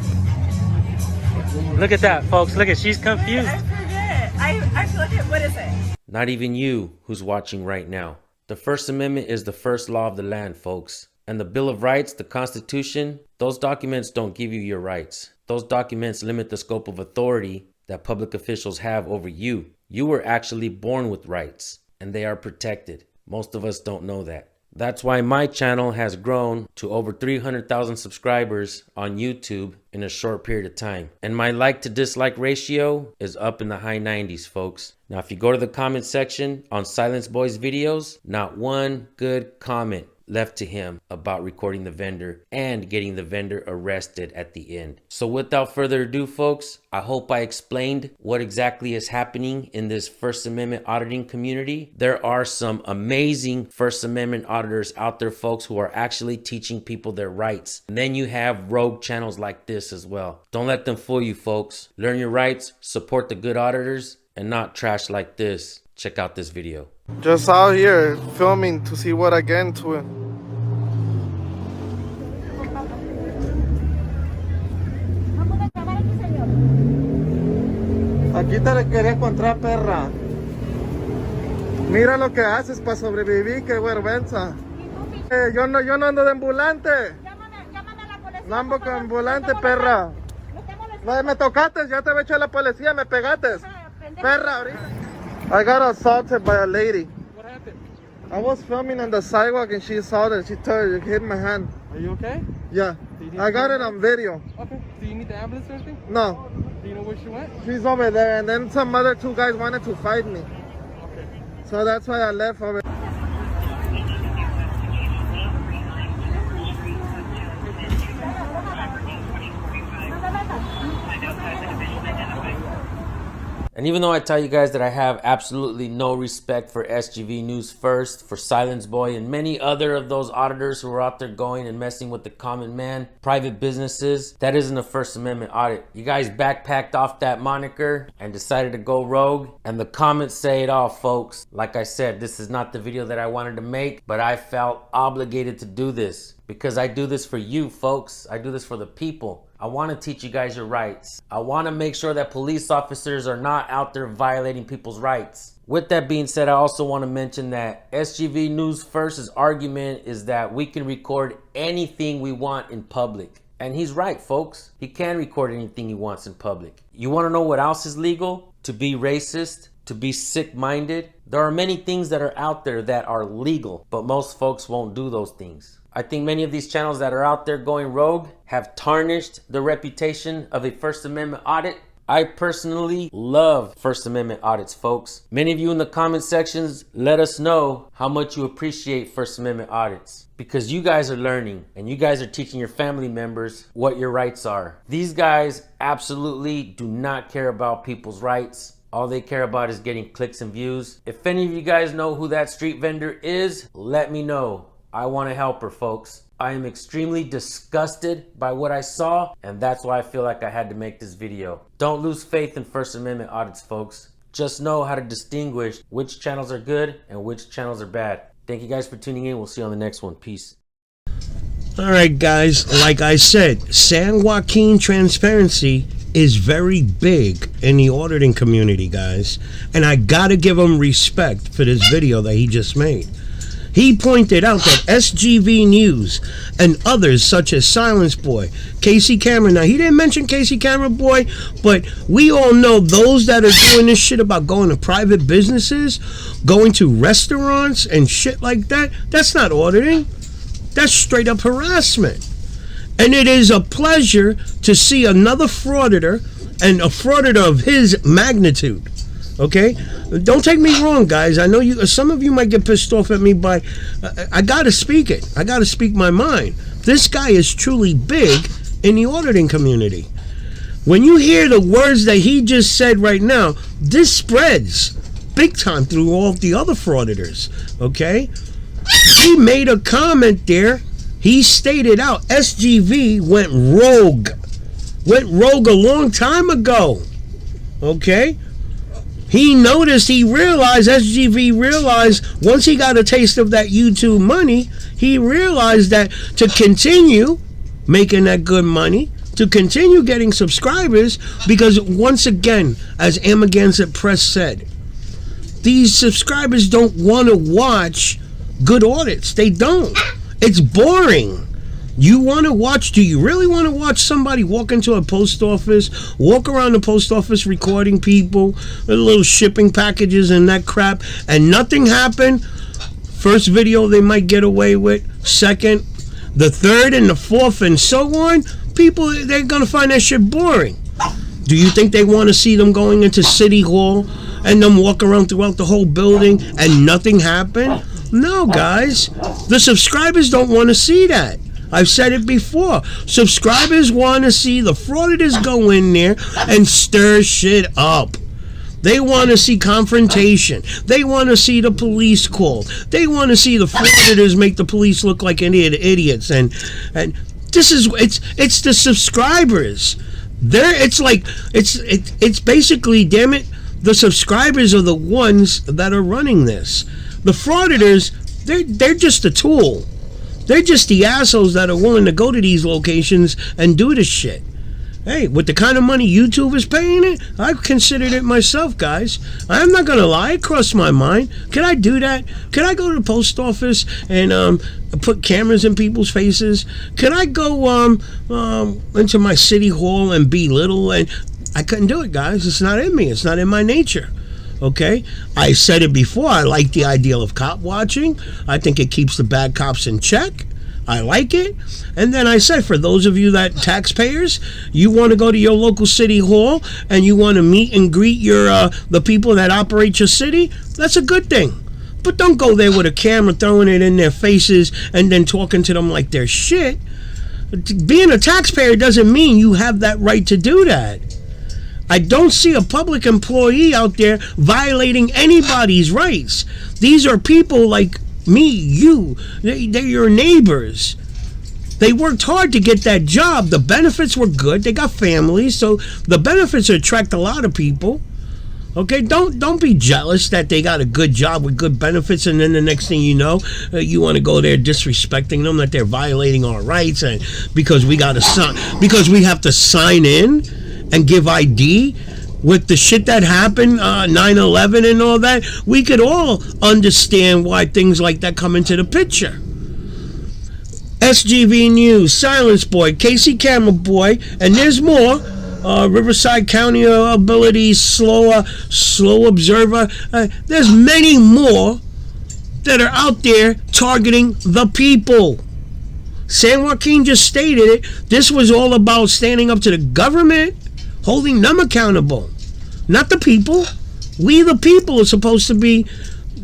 Look at that, folks. Look at, she's confused. I forget. I feel like it. What is it? Not even you who's watching right now. The First Amendment is the first law of the land, folks. And the Bill of Rights, the Constitution, those documents don't give you your rights. Those documents limit the scope of authority that public officials have over you. You were actually born with rights, and they are protected. Most of us don't know that. That's why my channel has grown to over 300,000 subscribers on YouTube in a short period of time. And my like to dislike ratio is up in the high 90s, folks. Now, if you go to the comment section on Silence Boy's videos, not one good comment left to him about recording the vendor and getting the vendor arrested at the end. So without further ado, folks, I hope I explained what exactly is happening in this First Amendment auditing community. There are some amazing First Amendment auditors out there, folks, who are actually teaching people their rights. And then you have rogue channels like this as well. Don't let them fool you, folks. Learn your rights, support the good auditors, and not trash like this. Check out this video. Just out here filming to see what I get into it. Aquí te quería encontrar, perra. Mira lo que haces para sobrevivir, qué vergüenza. Yo no ando de ambulante. Llámame a la policía. No ando con ambulante, perra. No, me tocaste, ya te había hecho a la policía, me pegaste. Perra, ahorita. I got assaulted by a lady. What happened? I was filming on the sidewalk and she assaulted. She hit my hand. Are you okay? Yeah, I got it on video. Okay. Do you need the ambulance or anything? No, Do you know where she went? she's over there, and then some other two guys wanted to fight me. So that's why I left over. And even though I tell you guys that I have absolutely no respect for SGV News First, for Silence Boy, and many other of those auditors who are out there going and messing with the common man, private businesses, that isn't a First Amendment audit. You guys backpacked off that moniker and decided to go rogue, and the comments say it all, folks. Like I said, this is not the video that I wanted to make, but I felt obligated to do this because I do this for you, folks. I do this for the people. I want to teach you guys your rights. I want to make sure that police officers are not out there violating people's rights. With that being said, I also want to mention that SGV News First's argument is that we can record anything we want in public. And he's right, folks. He can record anything he wants in public. You want to know what else is legal? To be racist, to be sick-minded. There are many things that are out there that are legal, but most folks won't do those things. I think many of these channels that are out there going rogue have tarnished the reputation of a First Amendment audit I personally love First Amendment audits, folks. Many of you in the comment sections let us know how much you appreciate First Amendment audits, because you guys are learning and you guys are teaching your family members what your rights are. These guys absolutely do not care about people's rights. All they care about is getting clicks and views. If any of you guys know who that street vendor is, let me know. I want to help her, folks. I am extremely disgusted by what I saw, and that's why I feel like I had to make this video. Don't lose faith in First Amendment audits, folks. Just know how to distinguish which channels are good and which channels are bad. Thank you guys for tuning in. We'll see you on the next one. Peace. All right, guys, like I said, San Joaquin transparency is very big in the auditing community, guys. And I gotta give him respect for this video that he just made. He pointed out that SGV News and others such as Silence Boy, Casey Cameron. Now, he didn't mention Casey Cameron Boy, but we all know those that are doing this shit about going to private businesses, going to restaurants and shit like that. That's not auditing. That's straight up harassment. And it is a pleasure to see another frauditor, and a frauditor of his magnitude. Okay, don't take me wrong, guys. I know some of you might get pissed off at me, but I gotta speak it. I gotta speak my mind. This guy is truly big in the auditing community. When you hear the words that he just said right now, this spreads big time through all the other frauditors. Okay, he made a comment there. He stated out SGV went rogue a long time ago. Okay. He realized, SGV realized, once he got a taste of that YouTube money, he realized that to continue making that good money, to continue getting subscribers, because once again, as Amagansett Press said, these subscribers don't want to watch good audits. They don't. It's boring. You want to watch, do you really want to watch somebody walk into a post office, walk around the post office recording people, little shipping packages and that crap, and nothing happen? First video they might get away with, second, the third and the fourth and so on, people, they're going to find that shit boring. Do you think they want to see them going into City Hall and them walk around throughout the whole building and nothing happen? No, guys. The subscribers don't want to see that. I've said it before. Subscribers want to see the frauditors go in there and stir shit up. They want to see confrontation. They want to see the police called. They want to see the frauditors make the police look like idiots. And this is it's the subscribers. It's basically, damn it, the subscribers are the ones that are running this. The frauditors, they're just a tool. They're just the assholes that are willing to go to these locations and do this shit. Hey, with the kind of money YouTube is paying it, I've considered it myself, guys. I'm not going to lie, it crossed my mind. Can I do that? Can I go to the post office and put cameras in people's faces? Can I go into my city hall and belittle? And I couldn't do it, guys. It's not in me. It's not in my nature. Okay, I said it before. I like the ideal of cop watching. I think it keeps the bad cops in check. I like it. And then I said, for those of you that taxpayers, you want to go to your local city hall and you want to meet and greet your the people that operate your city, that's a good thing. But don't go there with a camera throwing it in their faces and then talking to them like they're shit. Being a taxpayer doesn't mean you have that right to do that. I don't see a public employee out there violating anybody's rights. These are people like me, you. They're your neighbors. They worked hard to get that job. The benefits were good. They got families, so the benefits attract a lot of people. Okay, don't be jealous that they got a good job with good benefits, and then the next thing you know, you want to go there disrespecting them, that they're violating our rights, and because we have to sign in and give ID with the shit that happened, 9/11 and all that, we could all understand why things like that come into the picture. SGV News, Silence Boy, Casey Camera Boy, and there's more. Riverside County Abilities, Slow Observer. There's many more that are out there targeting the people. San Joaquin just stated it. This was all about standing up to the government, holding them accountable, not the people. We, the people, are supposed to be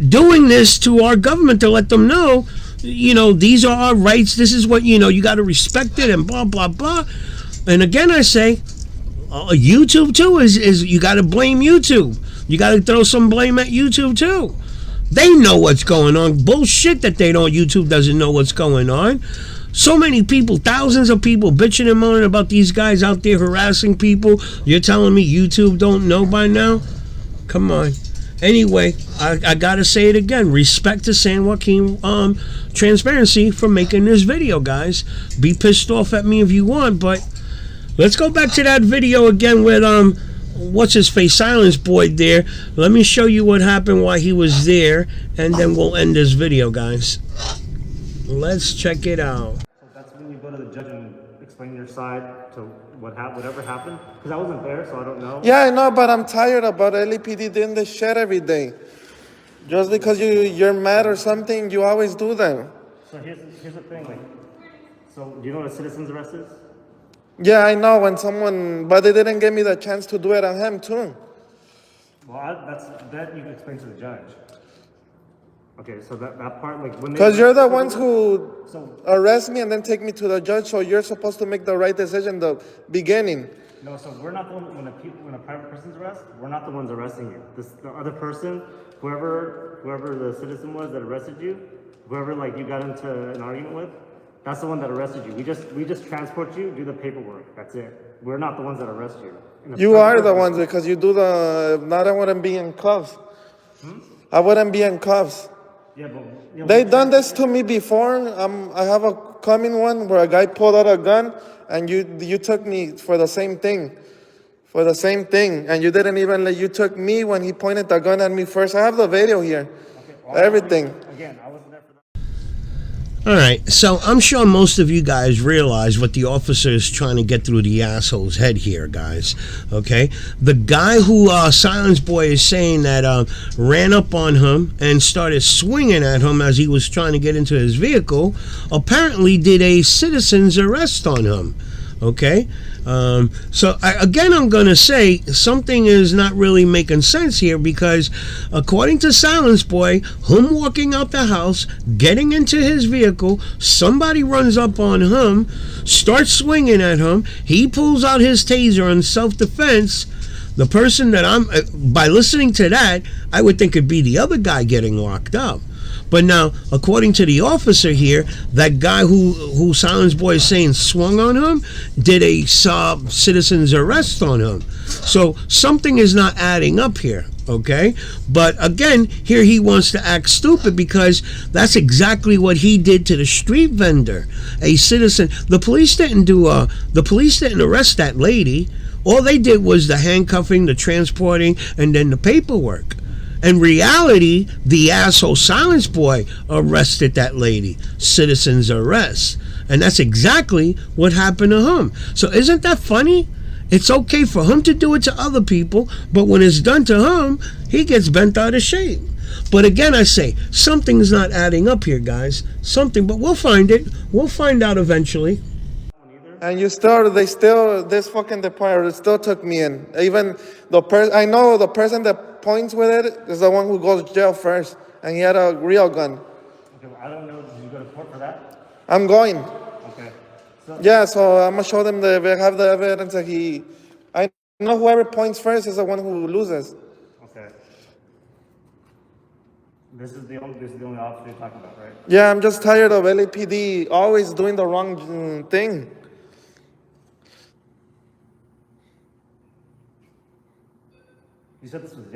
doing this to our government to let them know, these are our rights. This is what, you got to respect it and blah, blah, blah. And again, I say, YouTube too is you got to blame YouTube. You got to throw some blame at YouTube too. They know what's going on. Bullshit that YouTube doesn't know what's going on. So many people, thousands of people bitching and moaning about these guys out there harassing people. You're telling me YouTube don't know by now? Come on. Anyway, I gotta say it again. Respect to San Joaquin Transparency for making this video, guys. Be pissed off at me if you want, but let's go back to that video again with what's his face, Silence Boy there. Let me show you what happened while he was there, and then we'll end this video, guys. Let's check it out. So that's when you go to the judge and explain your side to whatever happened? Because I wasn't there, so I don't know. Yeah, I know, but I'm tired about LAPD doing this shit every day. Just because you're mad or something, you always do that. So here's the thing, so do you know what a citizen's arrest is? Yeah, I know but they didn't give me the chance to do it on him too. Well, that you can explain to the judge. Okay, so that part, when they... Because you're the ones who arrest me and then take me to the judge, so you're supposed to make the right decision the beginning. No, so we're not the one, when a private person's arrested, we're not the ones arresting you. The other person, whoever the citizen was that arrested you, whoever you got into an argument with, that's the one that arrested you. We just transport you, do the paperwork. That's it. We're not the ones that arrest you. You are the ones because you do not. I wouldn't be in cuffs. I wouldn't be in cuffs. Yeah, but They done this to me before. I have a coming one where a guy pulled out a gun and you took me for the same thing. For the same thing. And you didn't even you took me when he pointed the gun at me first. I have the video here. Okay, well, everything. Again, I wasn't there for that. All right, so I'm sure most of you guys realize what the officer is trying to get through the asshole's head here, guys. Okay, the guy who Silence Boy is saying that ran up on him and started swinging at him as he was trying to get into his vehicle, apparently did a citizen's arrest on him. Okay, so again, I'm going to say something is not really making sense here because according to Silence Boy, him walking out the house, getting into his vehicle, somebody runs up on him, starts swinging at him, he pulls out his taser in self-defense. The person that by listening to that, I would think it'd be the other guy getting locked up. But now, according to the officer here, that guy who Silence Boy is saying swung on him did a citizen's arrest on him. So something is not adding up here, okay? But again, here he wants to act stupid because that's exactly what he did to the street vendor, a citizen. The police didn't arrest that lady. All they did was the handcuffing, the transporting, and then the paperwork. In reality, the asshole Silence Boy arrested that lady. Citizen's arrest. And that's exactly what happened to him. So isn't that funny? It's okay for him to do it to other people, but when it's done to him, he gets bent out of shape. But again, I say, something's not adding up here, guys. Something, but we'll find it. We'll find out eventually. And this fucking department still took me in. Even I know the person that points with it is the one who goes to jail first, and he had a real gun. Okay, well, I don't know. Did you go to court for that? I'm going. Okay. So I'm gonna show them they have the evidence that I know whoever points first is the one who loses. Okay. This is the only officer you're talking about, right? Yeah, I'm just tired of LAPD always doing the wrong thing. You said this was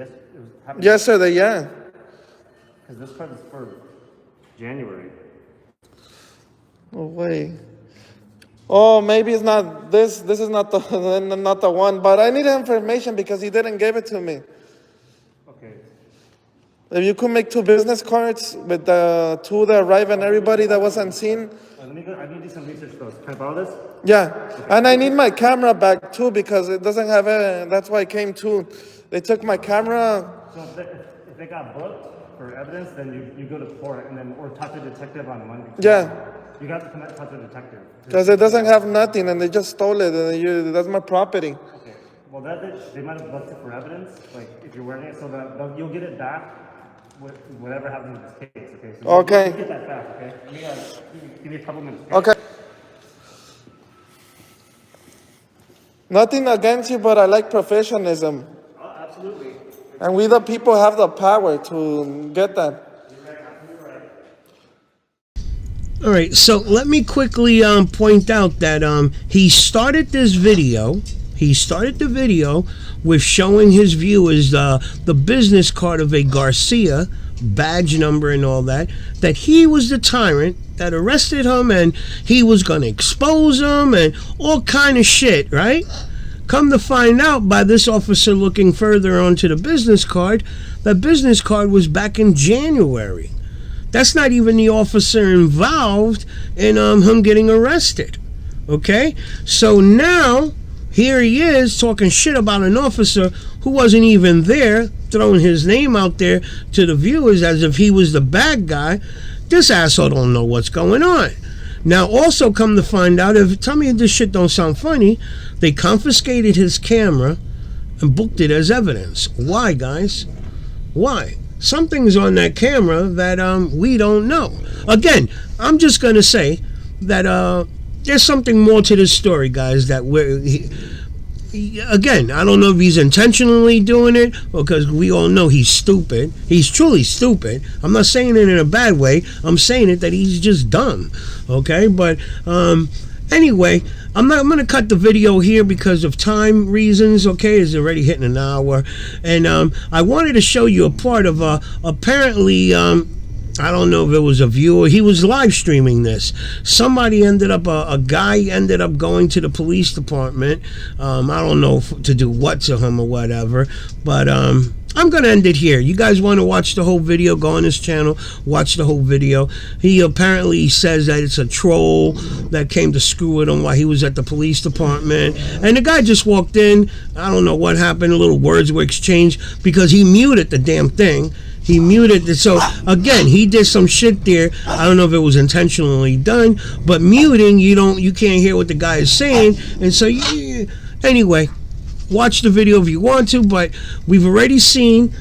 happening Yesterday, yeah. Because this part is for January. Oh wait. Oh, maybe it's not this. This is not the one. But I need information because he didn't give it to me. Okay. If you could make 2 business cards with the 2 that arrive and everybody that wasn't seen. I need to do some research first. Can I borrow this? Yeah, and I need my camera back too because it doesn't have it. That's why I came too. They took my camera. So if they got booked for evidence, then you go to court and then or talk to the detective on Monday. Yeah. You got to talk to the detective. Because it doesn't have nothing and they just stole it. That's my property. Okay. Well, they might have left it for evidence, like if you're wearing it, so that you'll get it back with whatever happens in this case. Okay. So Okay. you'll get that back. Okay. Let me give me a couple minutes. Okay. Nothing against you, but I like professionalism. Oh, absolutely. And we the people have the power to get that. All right, so let me quickly point out that he started this video. He started the video with showing his viewers the business card of a Garcia, badge number and all that. That he was the tyrant that arrested him, and he was going to expose him and all kind of shit, right? Come to find out by this officer looking further onto the business card, that business card was back in January. That's not even the officer involved in him getting arrested. Okay? So now, here he is talking shit about an officer who wasn't even there, throwing his name out there to the viewers as if he was the bad guy. This asshole don't know what's going on. Now, also come to find out, tell me if this shit don't sound funny, they confiscated his camera and booked it as evidence. Why, guys? Why? Something's on that camera that we don't know. Again, I'm just going to say that there's something more to this story, guys, that again, I don't know if he's intentionally doing it, because we all know he's stupid. He's truly stupid. I'm not saying it in a bad way. I'm saying it that he's just dumb. Okay? But anyway, I'm going to cut the video here because of time reasons. Okay? It's already hitting an hour. And I wanted to show you a part of apparently I don't know if it was a viewer. He was live streaming this. Somebody ended up, a guy ended up going to the police department. I don't know to do what to him or whatever. But I'm going to end it here. You guys want to watch the whole video, go on his channel, watch the whole video. He apparently says that it's a troll that came to screw with him while he was at the police department. And the guy just walked in. I don't know what happened. Little words were exchanged because he muted the damn thing. He muted it. So again, he did some shit there. I don't know if it was intentionally done, but muting, you can't hear what the guy is saying. And so anyway, watch the video if you want to, but we've already seen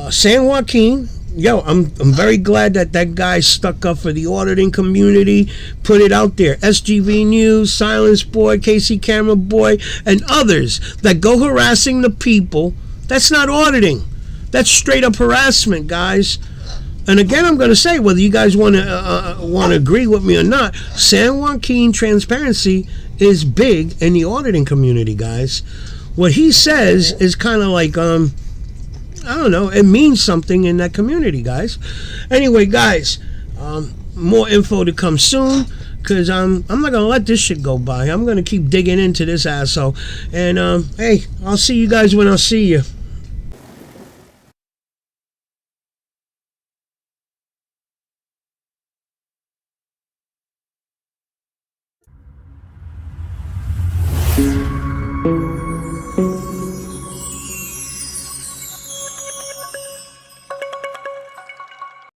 San Joaquin. Yo, I'm very glad that guy stuck up for the auditing community, put it out there. SGV News, Silence Boy, KC Camera Boy, and others that go harassing the people. That's not auditing. That's straight up harassment, guys. And again, I'm going to say, whether you guys want to agree with me or not, San Joaquin transparency is big in the auditing community, guys. What he says is kind of like, I don't know, it means something in that community, guys. Anyway, guys, more info to come soon, because I'm not going to let this shit go by. I'm going to keep digging into this asshole. And, hey, I'll see you guys when I see you. Thank you.